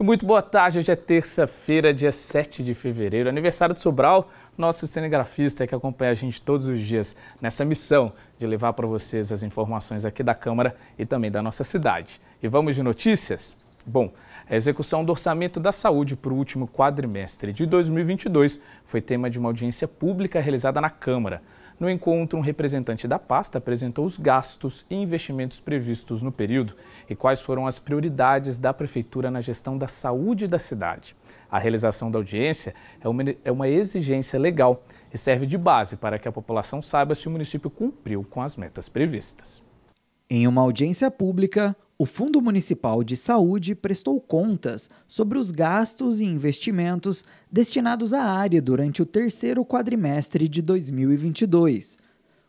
Muito boa tarde, hoje é terça-feira, dia 7 de fevereiro, aniversário de Sobral, nosso cinegrafista que acompanha a gente todos os dias nessa missão de levar para vocês as informações aqui da Câmara e também da nossa cidade. E vamos de notícias? Bom, a execução do Orçamento da Saúde para o último quadrimestre de 2022 foi tema de uma audiência pública realizada na Câmara. No encontro, um representante da pasta apresentou os gastos e investimentos previstos no período e quais foram as prioridades da Prefeitura na gestão da saúde da cidade. A realização da audiência é uma exigência legal e serve de base para que a população saiba se o município cumpriu com as metas previstas. Em uma audiência pública, o Fundo Municipal de Saúde prestou contas sobre os gastos e investimentos destinados à área durante o terceiro quadrimestre de 2022.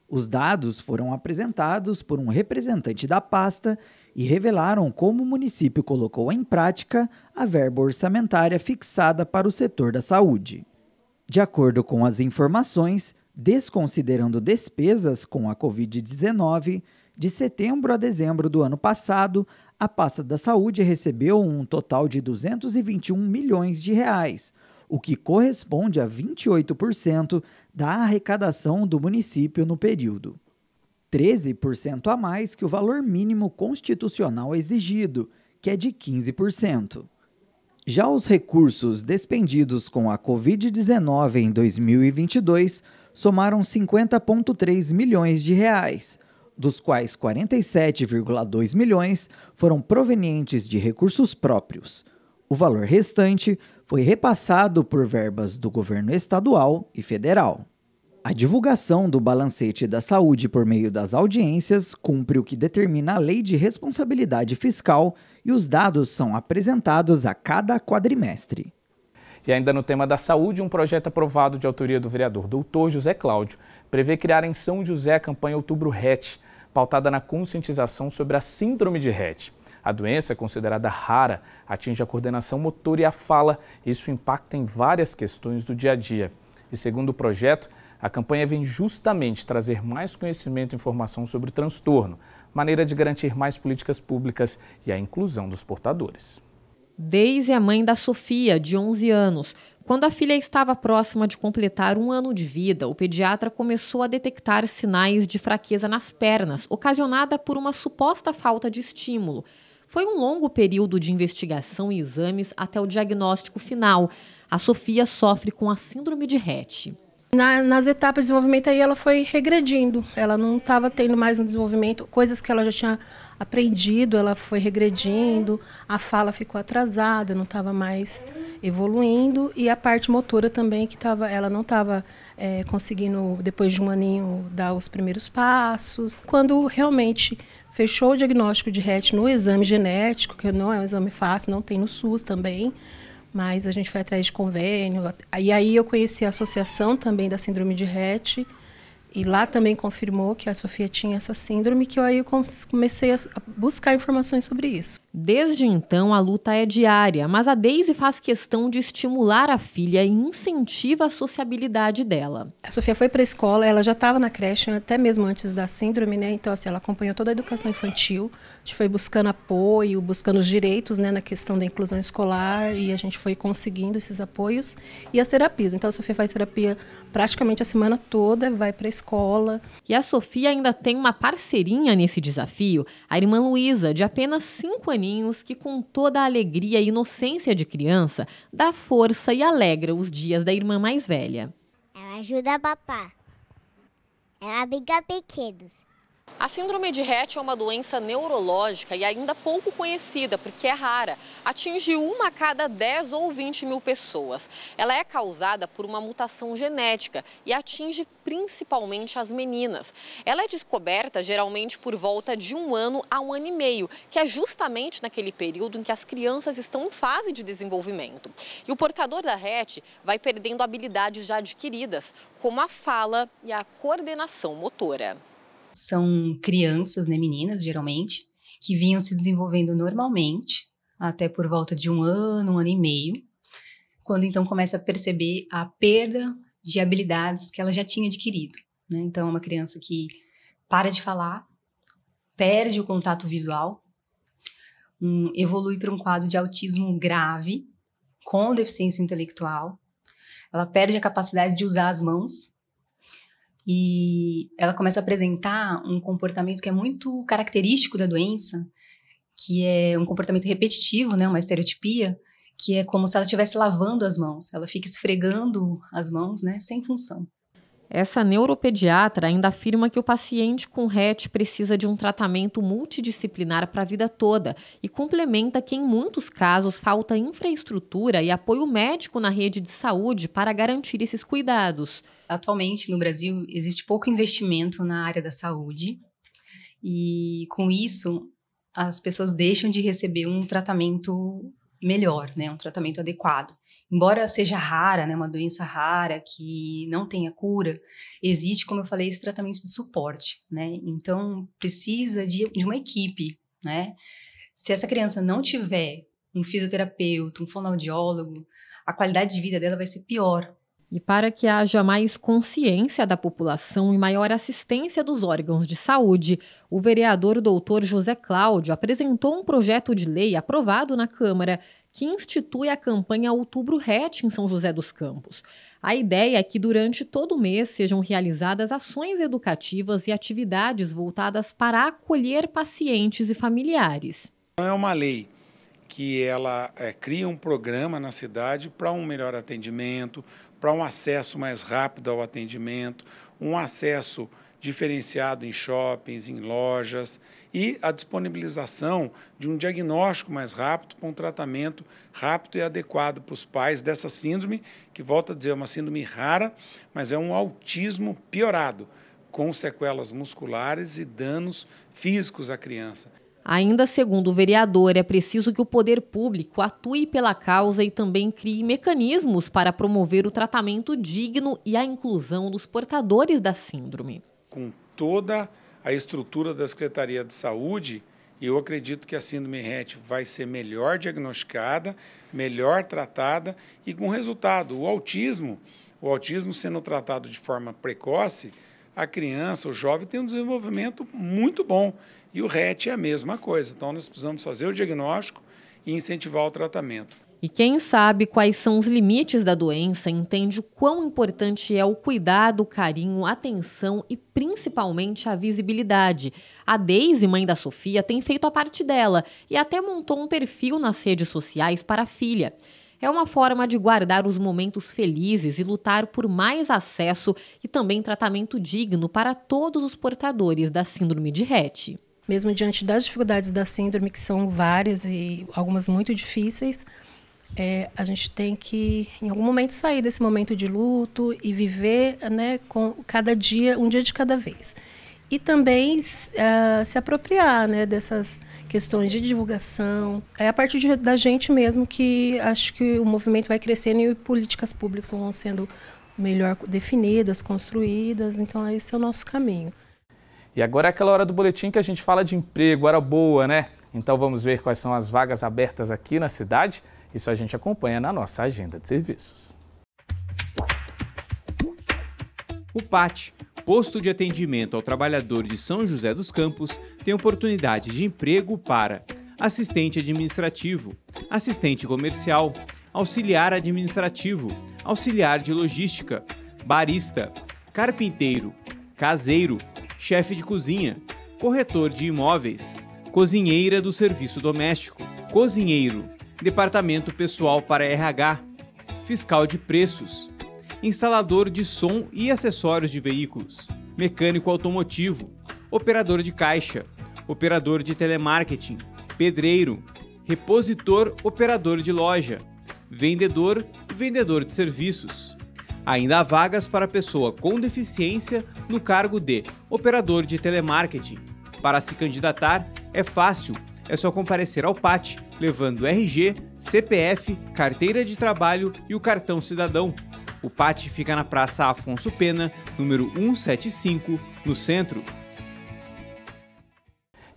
Os dados foram apresentados por um representante da pasta e revelaram como o município colocou em prática a verba orçamentária fixada para o setor da saúde. De acordo com as informações, desconsiderando despesas com a Covid-19, de setembro a dezembro do ano passado, a pasta da saúde recebeu um total de R$ 221 milhões, o que corresponde a 28% da arrecadação do município no período. 13% a mais que o valor mínimo constitucional exigido, que é de 15%. Já os recursos despendidos com a Covid-19 em 2022 somaram R$ 50,3 milhões, dos quais 47,2 milhões foram provenientes de recursos próprios. O valor restante foi repassado por verbas do governo estadual e federal. A divulgação do balancete da saúde por meio das audiências cumpre o que determina a Lei de Responsabilidade Fiscal e os dados são apresentados a cada quadrimestre. E ainda no tema da saúde, um projeto aprovado de autoria do vereador Doutor José Cláudio prevê criar em São José a campanha Outubro RET, pautada na conscientização sobre a síndrome de Rett. A doença, é considerada rara, atinge a coordenação motora e a fala. Isso impacta em várias questões do dia a dia. E segundo o projeto, a campanha vem justamente trazer mais conhecimento e informação sobre o transtorno, maneira de garantir mais políticas públicas e a inclusão dos portadores. Deise é a mãe da Sofia, de 11 anos. Quando a filha estava próxima de completar 1 ano de vida, o pediatra começou a detectar sinais de fraqueza nas pernas, ocasionada por uma suposta falta de estímulo. Foi um longo período de investigação e exames até o diagnóstico final. A Sofia sofre com a síndrome de Rett. Nas etapas de desenvolvimento aí ela foi regredindo, ela não estava tendo mais um desenvolvimento, coisas que ela já tinha aprendido, ela foi regredindo, a fala ficou atrasada, não estava mais evoluindo e a parte motora também, ela não estava conseguindo, depois de 1 aninho, dar os primeiros passos. Quando realmente fechou o diagnóstico de Rett no exame genético, que não é um exame fácil, não tem no SUS também, mas a gente foi atrás de convênio. E aí eu conheci a associação também da síndrome de Rett, e lá também confirmou que a Sofia tinha essa síndrome, que eu comecei a buscar informações sobre isso. Desde então, a luta é diária, mas a Deise faz questão de estimular a filha e incentiva a sociabilidade dela. A Sofia foi para a escola, ela já estava na creche, até mesmo antes da síndrome, né? Então, assim, ela acompanhou toda a educação infantil, a gente foi buscando apoio, buscando os direitos, né, na questão da inclusão escolar, e a gente foi conseguindo esses apoios e as terapias. Então, a Sofia faz terapia praticamente a semana toda, vai para a escola. E a Sofia ainda tem uma parceirinha nesse desafio, a irmã Luísa, de apenas 5 aninhos, que com toda a alegria e inocência de criança, dá força e alegra os dias da irmã mais velha. Ela ajuda a papá. Ela briga pequenos. A síndrome de Rett é uma doença neurológica e ainda pouco conhecida, porque é rara. Atinge 1 a cada 10 ou 20 mil pessoas. Ela é causada por uma mutação genética e atinge principalmente as meninas. Ela é descoberta geralmente por volta de 1 ano a 1 ano e meio, que é justamente naquele período em que as crianças estão em fase de desenvolvimento. E o portador da Rett vai perdendo habilidades já adquiridas, como a fala e a coordenação motora. São crianças, né, meninas, geralmente, que vinham se desenvolvendo normalmente, até por volta de 1 ano, 1 ano e meio, quando então começa a perceber a perda de habilidades que ela já tinha adquirido, né? Então, é uma criança que para de falar, perde o contato visual, evolui para um quadro de autismo grave, com deficiência intelectual. Ela perde a capacidade de usar as mãos e ela começa a apresentar um comportamento que é muito característico da doença, que é um comportamento repetitivo, né, uma estereotipia, que é como se ela estivesse lavando as mãos. Ela fica esfregando as mãos, né, sem função. Essa neuropediatra ainda afirma que o paciente com RET precisa de um tratamento multidisciplinar para a vida toda e complementa que, em muitos casos, falta infraestrutura e apoio médico na rede de saúde para garantir esses cuidados. Atualmente, no Brasil, existe pouco investimento na área da saúde e, com isso, as pessoas deixam de receber um tratamento melhor, né, um tratamento adequado. Embora seja rara, né, uma doença rara que não tenha cura, existe, como eu falei, esse tratamento de suporte, né? Então precisa de uma equipe, né? Se essa criança não tiver um fisioterapeuta, um fonoaudiólogo, a qualidade de vida dela vai ser pior. E para que haja mais consciência da população e maior assistência dos órgãos de saúde, o vereador Dr. José Cláudio apresentou um projeto de lei aprovado na Câmara que institui a campanha Outubro RET em São José dos Campos. A ideia é que durante todo o mês sejam realizadas ações educativas e atividades voltadas para acolher pacientes e familiares. É uma lei que ela cria um programa na cidade para um melhor atendimento, para um acesso mais rápido ao atendimento, um acesso diferenciado em shoppings, em lojas e a disponibilização de um diagnóstico mais rápido para um tratamento rápido e adequado para os pais dessa síndrome, que, volto a dizer, é uma síndrome rara, mas é um autismo piorado, com sequelas musculares e danos físicos à criança. Ainda segundo o vereador, é preciso que o poder público atue pela causa e também crie mecanismos para promover o tratamento digno e a inclusão dos portadores da síndrome. Com toda a estrutura da Secretaria de Saúde, eu acredito que a síndrome RET vai ser melhor diagnosticada, melhor tratada e com resultado. O autismo sendo tratado de forma precoce, a criança, o jovem tem um desenvolvimento muito bom. E o RET é a mesma coisa. Então, nós precisamos fazer o diagnóstico e incentivar o tratamento. E quem sabe quais são os limites da doença entende o quão importante é o cuidado, o carinho, a atenção e principalmente a visibilidade. A Deise, mãe da Sofia, tem feito a parte dela e até montou um perfil nas redes sociais para a filha. É uma forma de guardar os momentos felizes e lutar por mais acesso e também tratamento digno para todos os portadores da síndrome de RET. Mesmo diante das dificuldades da síndrome, que são várias e algumas muito difíceis, a gente tem que, em algum momento, sair desse momento de luto e viver, né, com cada dia, um dia de cada vez. E também se apropriar, né, dessas questões de divulgação. É a partir da gente mesmo que acho que o movimento vai crescendo e políticas públicas vão sendo melhor definidas, construídas. Então, esse é o nosso caminho. E agora é aquela hora do boletim que a gente fala de emprego, hora boa, né? Então vamos ver quais são as vagas abertas aqui na cidade. Isso a gente acompanha na nossa agenda de serviços. O PAT, Posto de Atendimento ao Trabalhador de São José dos Campos, tem oportunidade de emprego para assistente administrativo, assistente comercial, auxiliar administrativo, auxiliar de logística, barista, carpinteiro, caseiro, chefe de cozinha, corretor de imóveis, cozinheira do serviço doméstico, cozinheiro, departamento pessoal para RH, fiscal de preços, instalador de som e acessórios de veículos, mecânico automotivo, operador de caixa, operador de telemarketing, pedreiro, repositor, operador de loja, vendedor e vendedor de serviços. Ainda há vagas para pessoa com deficiência no cargo de operador de telemarketing. Para se candidatar é fácil, é só comparecer ao PAT, levando RG, CPF, carteira de trabalho e o cartão cidadão. O PAT fica na Praça Afonso Pena, número 175, no centro.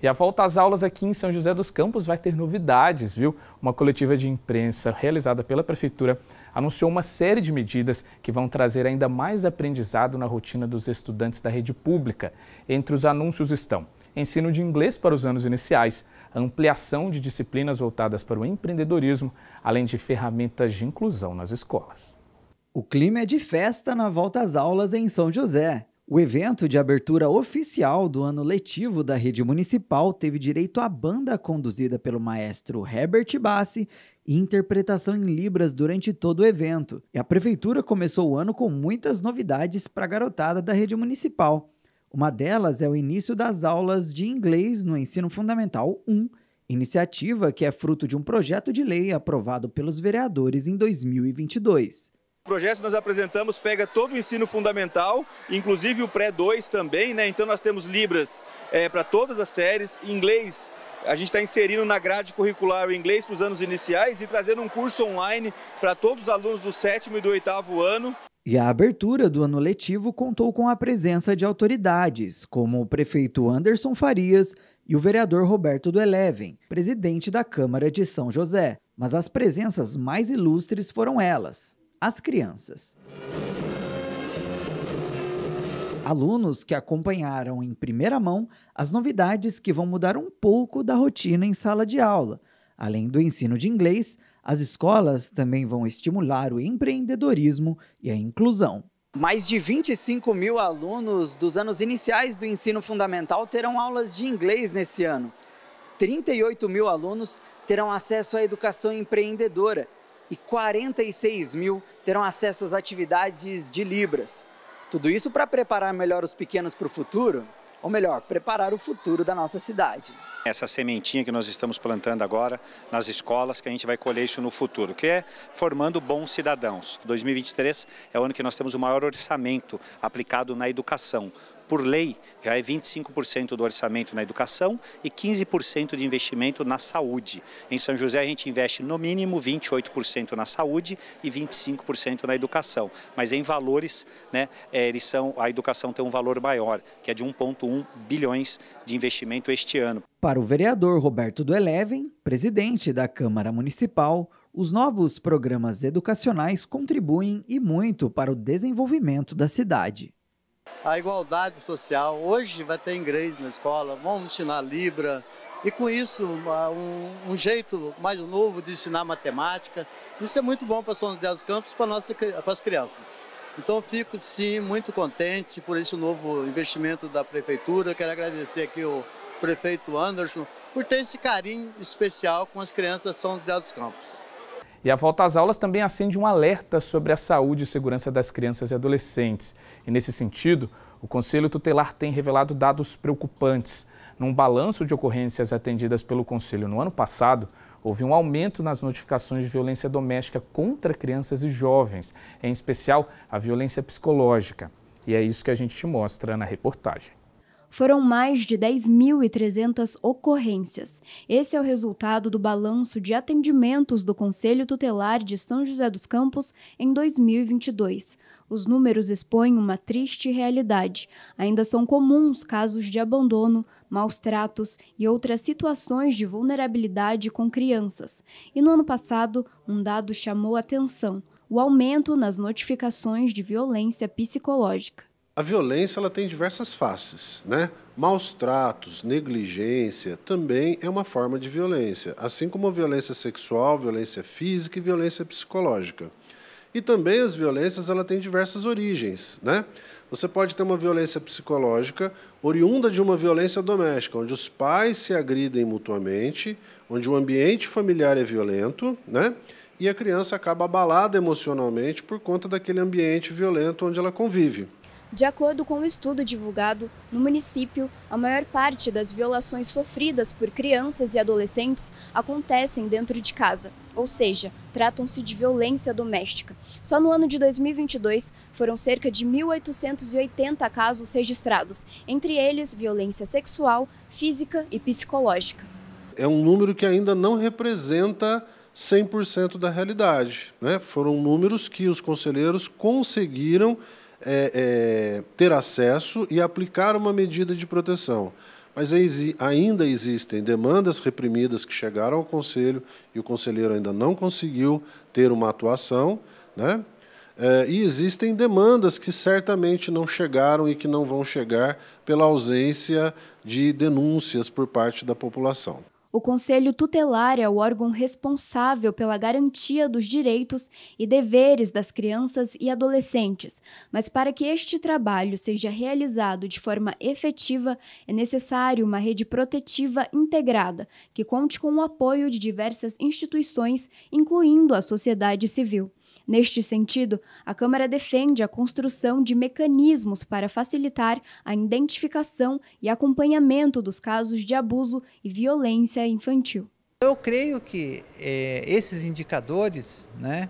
E a volta às aulas aqui em São José dos Campos vai ter novidades, viu? Uma coletiva de imprensa realizada pela Prefeitura anunciou uma série de medidas que vão trazer ainda mais aprendizado na rotina dos estudantes da rede pública. Entre os anúncios estão ensino de inglês para os anos iniciais, ampliação de disciplinas voltadas para o empreendedorismo, além de ferramentas de inclusão nas escolas. O clima é de festa na volta às aulas em São José. O evento de abertura oficial do ano letivo da rede municipal teve direito à banda conduzida pelo maestro Herbert Bassi e interpretação em Libras durante todo o evento. E a prefeitura começou o ano com muitas novidades para a garotada da rede municipal. Uma delas é o início das aulas de inglês no Ensino Fundamental 1, iniciativa que é fruto de um projeto de lei aprovado pelos vereadores em 2022. O projeto que nós apresentamos pega todo o ensino fundamental, inclusive o pré-2 também, né? Então nós temos Libras para todas as séries, inglês a gente está inserindo na grade curricular o inglês para os anos iniciais e trazendo um curso online para todos os alunos do 7º e do 8º ano. E a abertura do ano letivo contou com a presença de autoridades, como o prefeito Anderson Farias e o vereador Roberto do Eleven, presidente da Câmara de São José. Mas as presenças mais ilustres foram elas, as crianças. Alunos que acompanharam em primeira mão as novidades que vão mudar um pouco da rotina em sala de aula. Além do ensino de inglês, as escolas também vão estimular o empreendedorismo e a inclusão. Mais de 25 mil alunos dos anos iniciais do ensino fundamental terão aulas de inglês nesse ano. 38 mil alunos terão acesso à educação empreendedora e 46 mil terão acesso às atividades de Libras. Tudo isso para preparar melhor os pequenos para o futuro? Ou melhor, preparar o futuro da nossa cidade. Essa sementinha que nós estamos plantando agora nas escolas, que a gente vai colher isso no futuro, que é formando bons cidadãos. 2023 é o ano que nós temos o maior orçamento aplicado na educação. Por lei, já é 25% do orçamento na educação e 15% de investimento na saúde. Em São José, a gente investe no mínimo 28% na saúde e 25% na educação. Mas em valores, né, a educação tem um valor maior, que é de 1,1 bilhões de investimento este ano. Para o vereador Roberto do Eleven, presidente da Câmara Municipal, os novos programas educacionais contribuem e muito para o desenvolvimento da cidade. A igualdade social, hoje vai ter inglês na escola, vamos ensinar Libra e com isso um jeito mais novo de ensinar matemática. Isso é muito bom para São José dos Campos, para as crianças. Então fico sim muito contente por esse novo investimento da prefeitura. Quero agradecer aqui o prefeito Anderson por ter esse carinho especial com as crianças de São José dos Campos. E a volta às aulas também acende um alerta sobre a saúde e segurança das crianças e adolescentes. E nesse sentido, o Conselho Tutelar tem revelado dados preocupantes. Num balanço de ocorrências atendidas pelo Conselho no ano passado, houve um aumento nas notificações de violência doméstica contra crianças e jovens, em especial a violência psicológica. E é isso que a gente te mostra na reportagem. Foram mais de 10.300 ocorrências. Esse é o resultado do balanço de atendimentos do Conselho Tutelar de São José dos Campos em 2022. Os números expõem uma triste realidade. Ainda são comuns casos de abandono, maus tratos e outras situações de vulnerabilidade com crianças. E no ano passado, um dado chamou atenção: o aumento nas notificações de violência psicológica. A violência ela tem diversas faces, né? Maus tratos, negligência também é uma forma de violência, assim como a violência sexual, violência física e violência psicológica. E também as violências ela tem diversas origens, né? Você pode ter uma violência psicológica oriunda de uma violência doméstica, onde os pais se agridem mutuamente, onde o ambiente familiar é violento, né? E a criança acaba abalada emocionalmente por conta daquele ambiente violento onde ela convive. De acordo com o estudo divulgado, no município, a maior parte das violações sofridas por crianças e adolescentes acontecem dentro de casa, ou seja, tratam-se de violência doméstica. Só no ano de 2022 foram cerca de 1.880 casos registrados, entre eles violência sexual, física e psicológica. É um número que ainda não representa 100% da realidade, né? Foram números que os conselheiros conseguiram ter acesso e aplicar uma medida de proteção. Mas ainda existem demandas reprimidas que chegaram ao Conselho e o conselheiro ainda não conseguiu ter uma atuação, né? E existem demandas que certamente não chegaram e que não vão chegar pela ausência de denúncias por parte da população. O Conselho Tutelar é o órgão responsável pela garantia dos direitos e deveres das crianças e adolescentes, mas para que este trabalho seja realizado de forma efetiva, é necessário uma rede protetiva integrada, que conte com o apoio de diversas instituições, incluindo a sociedade civil. Neste sentido, a Câmara defende a construção de mecanismos para facilitar a identificação e acompanhamento dos casos de abuso e violência infantil. Eu creio que esses indicadores, né,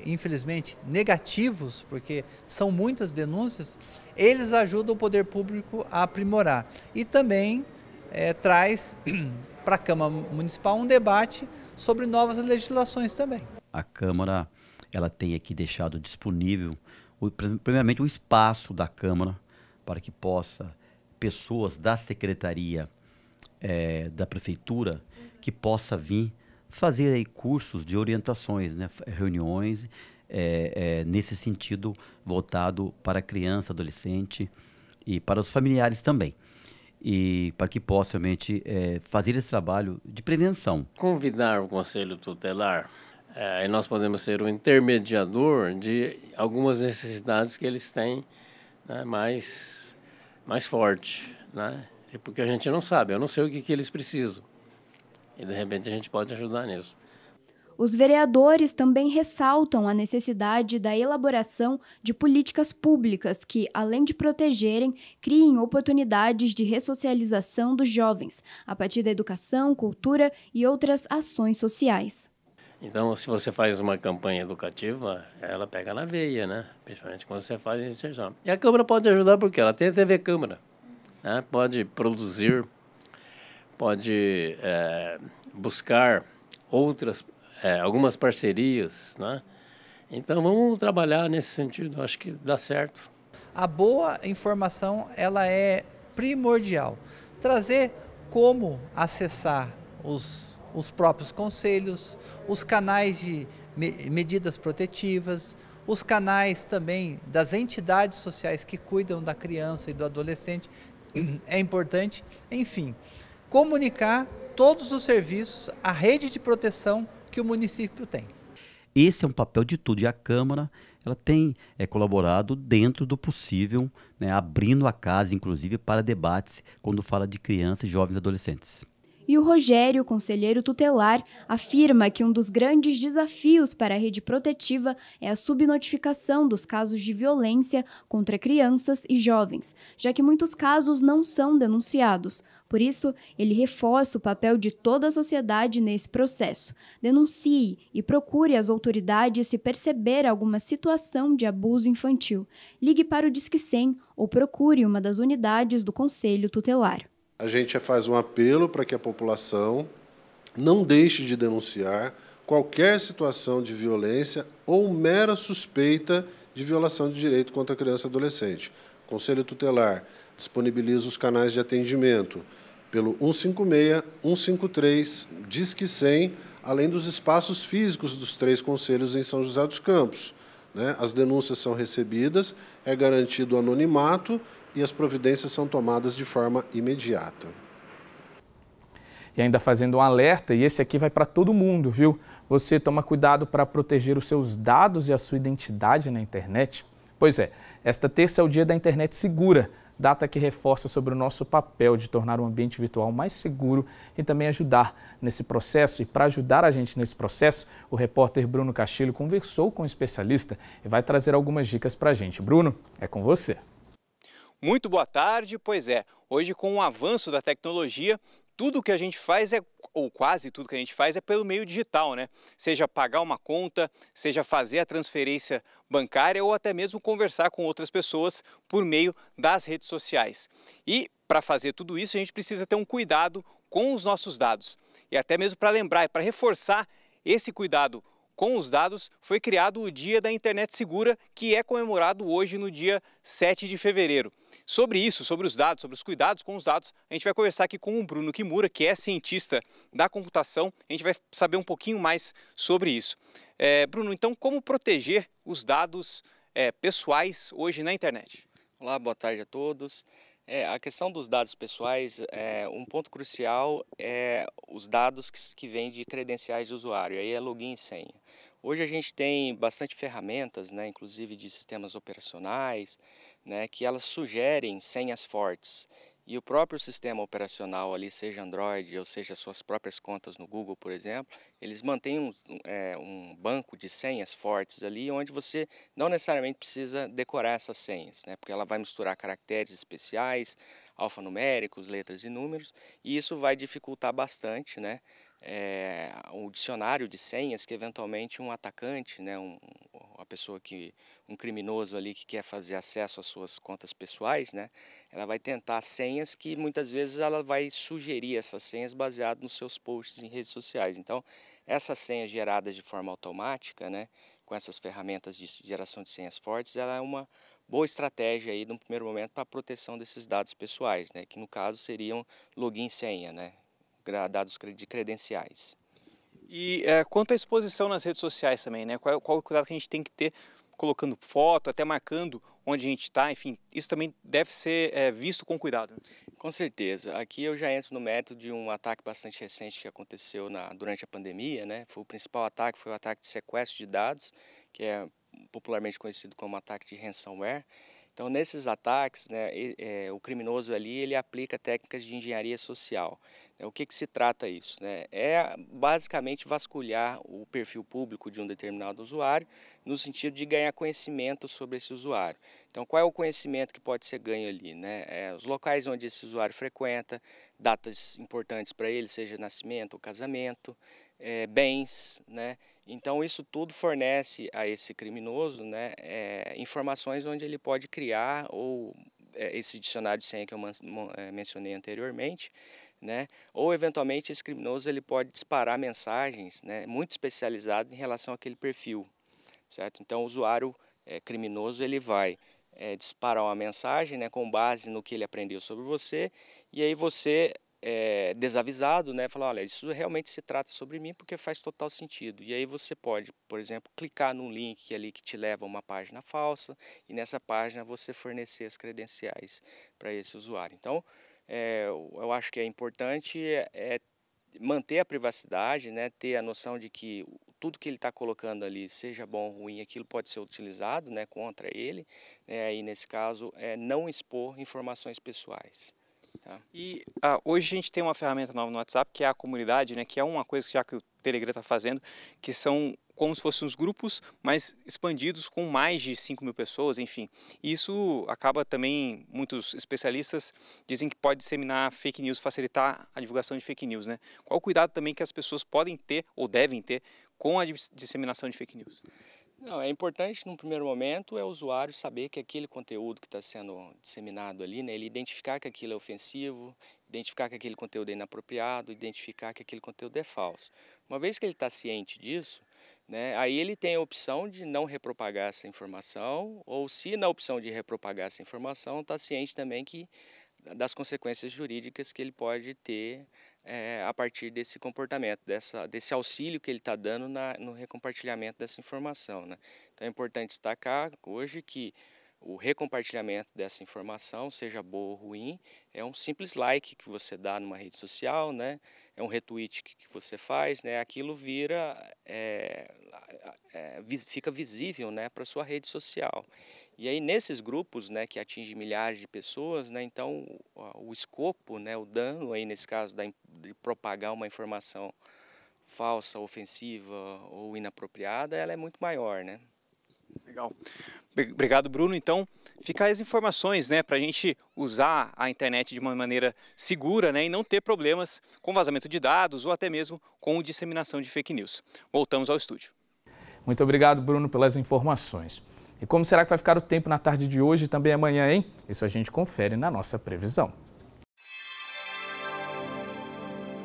infelizmente negativos, porque são muitas denúncias, eles ajudam o poder público a aprimorar. E também traz para a Câmara Municipal um debate sobre novas legislações também. A Câmara ela tem aqui deixado disponível, primeiramente, o espaço da Câmara para que possa, pessoas da Secretaria da Prefeitura, que possa vir fazer aí cursos de orientações, né, reuniões, nesse sentido, voltado para a criança, adolescente e para os familiares também. E para que possa realmente fazer esse trabalho de prevenção. Convidar o Conselho Tutelar, e nós podemos ser o intermediador de algumas necessidades que eles têm, né, mais forte, né? Porque a gente não sabe, eu não sei o que eles precisam. E de repente a gente pode ajudar nisso. Os vereadores também ressaltam a necessidade da elaboração de políticas públicas que, além de protegerem, criem oportunidades de ressocialização dos jovens, a partir da educação, cultura e outras ações sociais. Então, se você faz uma campanha educativa, ela pega na veia, né? Principalmente quando você faz inserção. E a Câmara pode ajudar porque ela tem a TV Câmara, né? Pode produzir, pode buscar algumas parcerias, né? Então, vamos trabalhar nesse sentido, acho que dá certo. A boa informação, ela é primordial. Trazer como acessar os próprios conselhos, os canais de medidas protetivas, os canais também das entidades sociais que cuidam da criança e do adolescente, é importante, enfim, comunicar todos os serviços, a rede de proteção que o município tem. Esse é um papel de tudo, e a Câmara ela tem colaborado dentro do possível, né, abrindo a casa, inclusive, para debates quando fala de crianças, jovens e adolescentes. E o Rogério, conselheiro tutelar, afirma que um dos grandes desafios para a rede protetiva é a subnotificação dos casos de violência contra crianças e jovens, já que muitos casos não são denunciados. Por isso, ele reforça o papel de toda a sociedade nesse processo. Denuncie e procure as autoridades se perceber alguma situação de abuso infantil. Ligue para o Disque 100 ou procure uma das unidades do Conselho Tutelar. A gente faz um apelo para que a população não deixe de denunciar qualquer situação de violência ou mera suspeita de violação de direito contra a criança e adolescente. O Conselho Tutelar disponibiliza os canais de atendimento pelo 156, 153, Disque 100, além dos espaços físicos dos 3 conselhos em São José dos Campos, né? As denúncias são recebidas, é garantido o anonimato e as providências são tomadas de forma imediata. E ainda fazendo um alerta, e esse aqui vai para todo mundo, viu? Você toma cuidado para proteger os seus dados e a sua identidade na internet? Pois é, esta terça é o Dia da Internet Segura, data que reforça sobre o nosso papel de tornar o ambiente virtual mais seguro e também ajudar nesse processo. E para ajudar a gente nesse processo, o repórter Bruno Castilho conversou com um especialista e vai trazer algumas dicas para a gente. Bruno, é com você. Muito boa tarde, pois é, hoje com o avanço da tecnologia, tudo que a gente faz ou quase tudo que a gente faz é pelo meio digital, né? Seja pagar uma conta, seja fazer a transferência bancária ou até mesmo conversar com outras pessoas por meio das redes sociais. E para fazer tudo isso a gente precisa ter um cuidado com os nossos dados. E até mesmo para lembrar e para reforçar esse cuidado com os dados, foi criado o Dia da Internet Segura, que é comemorado hoje no dia 7 de fevereiro. Sobre isso, sobre os dados, sobre os cuidados com os dados, a gente vai conversar aqui com o Bruno Kimura, que é cientista da computação. A gente vai saber um pouquinho mais sobre isso. Bruno, então, como proteger os dados pessoais hoje na internet? Olá, boa tarde a todos. A questão dos dados pessoais, um ponto crucial é os dados que vêm de credenciais de usuário, aí é login e senha. Hoje a gente tem bastante ferramentas, né, inclusive de sistemas operacionais, né, que elas sugerem senhas fortes. E o próprio sistema operacional ali, seja Android ou seja suas próprias contas no Google, por exemplo, eles mantêm um banco de senhas fortes ali, onde você não necessariamente precisa decorar essas senhas, né? Porque ela vai misturar caracteres especiais, alfanuméricos, letras e números, e isso vai dificultar bastante, né? O dicionário de senhas que eventualmente um atacante, né, um criminoso ali que quer fazer acesso às suas contas pessoais, né, ela vai tentar senhas que muitas vezes ela vai sugerir essas senhas baseado nos seus posts em redes sociais. Então, essas senhas geradas de forma automática, né, com essas ferramentas de geração de senhas fortes, ela é uma boa estratégia aí no primeiro momento para a proteção desses dados pessoais, né, que no caso seriam login e senha, né, dados de credenciais. E quanto à exposição nas redes sociais também, né? Qual o cuidado que a gente tem que ter colocando foto, até marcando onde a gente está, enfim, isso também deve ser visto com cuidado. Com certeza. Aqui eu já entro no mérito de um ataque bastante recente que aconteceu durante a pandemia, né? O principal ataque foi o ataque de sequestro de dados, que é popularmente conhecido como ataque de ransomware. Então, nesses ataques, né, o criminoso ali, ele aplica técnicas de engenharia social. O que se trata isso? Né? É basicamente vasculhar o perfil público de um determinado usuário no sentido de ganhar conhecimento sobre esse usuário. Então, qual é o conhecimento que pode ser ganho ali? Né? Os locais onde esse usuário frequenta, datas importantes para ele, seja nascimento ou casamento, bens, né? Então, isso tudo fornece a esse criminoso, né, informações onde ele pode criar esse dicionário de senha que eu mencionei anteriormente, né, ou eventualmente esse criminoso ele pode disparar mensagens, né, muito especializadas em relação àquele perfil, certo? Então, o usuário criminoso ele vai disparar uma mensagem, né, com base no que ele aprendeu sobre você, e aí você desavisado, né, falar, olha, isso realmente se trata sobre mim porque faz total sentido. E aí você pode, por exemplo, clicar num link ali que te leva a uma página falsa e nessa página você fornecer as credenciais para esse usuário. Então, eu acho que é importante manter a privacidade, né, ter a noção de que tudo que ele está colocando ali, seja bom ou ruim, aquilo pode ser utilizado, né, contra ele, né, aí nesse caso, não expor informações pessoais. Tá. E hoje a gente tem uma ferramenta nova no WhatsApp, que é a comunidade, né, que é uma coisa que já que o Telegram está fazendo, que são como se fossem os grupos, mas expandidos com mais de 5.000 pessoas, enfim. E isso acaba também, muitos especialistas dizem que pode disseminar fake news, facilitar a divulgação de fake news, né? Qual o cuidado também que as pessoas podem ter ou devem ter com a disseminação de fake news? Não, é importante, num primeiro momento, o usuário saber que aquele conteúdo que está sendo disseminado ali, né, ele identificar que aquilo é ofensivo, identificar que aquele conteúdo é inapropriado, identificar que aquele conteúdo é falso. Uma vez que ele está ciente disso, né, aí ele tem a opção de não repropagar essa informação, ou se na opção de repropagar essa informação, está ciente também das consequências jurídicas que ele pode ter a partir desse comportamento, desse auxílio que ele está dando no recompartilhamento dessa informação, né? Então é importante destacar hoje que o recompartilhamento dessa informação, seja boa ou ruim, é um simples like que você dá numa rede social, né? É um retweet que você faz, né? Aquilo fica visível, né, para a sua rede social. E aí nesses grupos, né, que atingem milhares de pessoas, né, então o escopo, né, o dano aí nesse caso de propagar uma informação falsa, ofensiva ou inapropriada, ela é muito maior, né? Legal. Obrigado, Bruno. Então, fica as informações, né, para a gente usar a internet de uma maneira segura, né, e não ter problemas com vazamento de dados ou até mesmo com disseminação de fake news. Voltamos ao estúdio. Muito obrigado, Bruno, pelas informações. E como será que vai ficar o tempo na tarde de hoje e também amanhã, hein? Isso a gente confere na nossa previsão.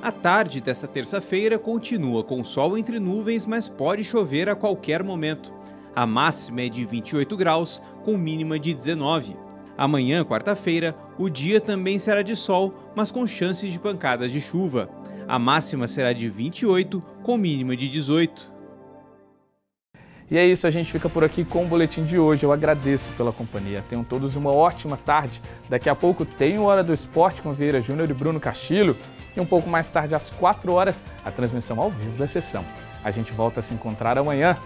A tarde desta terça-feira continua com sol entre nuvens, mas pode chover a qualquer momento. A máxima é de 28 graus, com mínima de 19. Amanhã, quarta-feira, o dia também será de sol, mas com chances de pancadas de chuva. A máxima será de 28, com mínima de 18. E é isso, a gente fica por aqui com o boletim de hoje. Eu agradeço pela companhia. Tenham todos uma ótima tarde. Daqui a pouco tem o Hora do Esporte com Vieira Júnior e Bruno Castilho. E um pouco mais tarde, às 4 horas, a transmissão ao vivo da sessão. A gente volta a se encontrar amanhã.